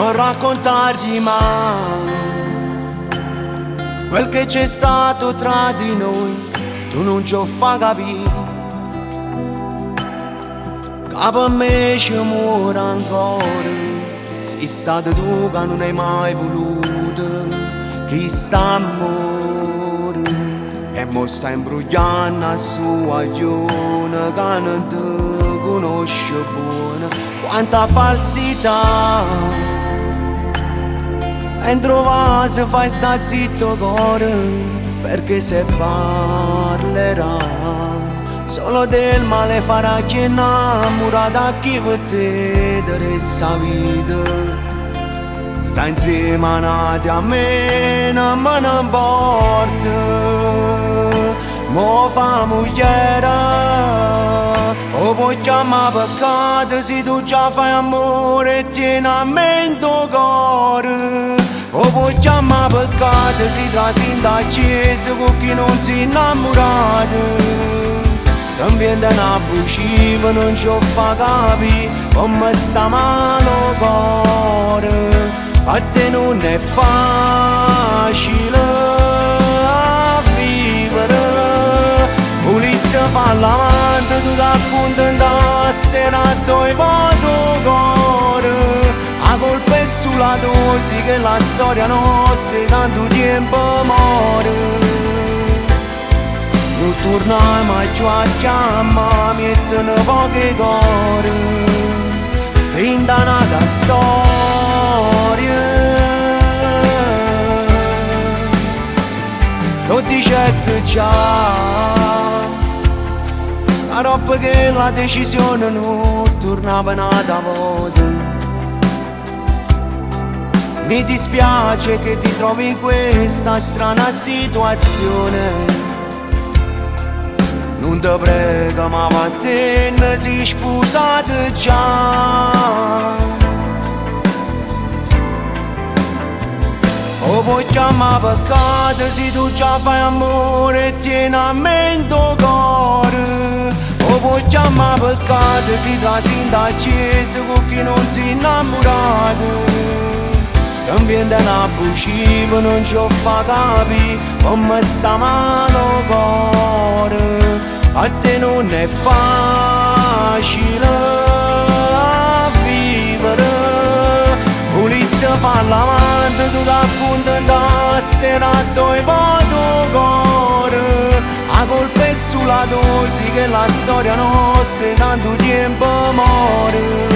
non raccontargli mai quel che c'è stato tra di noi, tu non ci fa capire. Che per me ci muore ancora, sei stato tu che non hai mai voluto, chi sta amore. E mo sta imbrugliando a sua aglione, che non ti conosce buona. Quanta falsità, entro va se fai sta zitto cuore, perché se parlerà solo del male farà chi è innamorato a chi per te interessa vita. Sta insieme a nati a me non me ne importa, mo fa mogliera o puoi chiamare peccato se tu già fai amore e tieni a me in tuo cuore. O puoi chiamare peccato se trasi da chiesa con chi non si è innamorato. También da una buciva non ci fa capire come sta male cuore. A te non è facile a vivere, volessi fare l'amante, tu ti accontentassi e a due voto cuore. La colpa è sulla dose che la storia nostra tanto tempo muore. Non tornai mai più a chiamare, mettono poche cuore, rindanata storia. Lo dicete già, la roba che la decisione non tornava nata volta. Mi dispiace che ti trovi in questa strana situazione. Non te prego ma vattene si sposate già. O puoi chiamare peccato se tu già fai amore e tieni a me in tuo cuore. O puoi chiamare peccato se trasi da chiesa con chi non si è innamorato. También da una buciva non ci fa capire come sta male cuore. A te non è facile a vivere, volessi fare l'amante, tu ti accontentassi e a due voto cuore. La colpa è sulla dose che la storia nostra tanto tempo muore.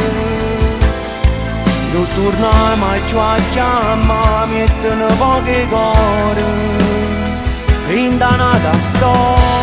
Non tornai mai più a chiamare, mettono poche cuore, rindanata storia.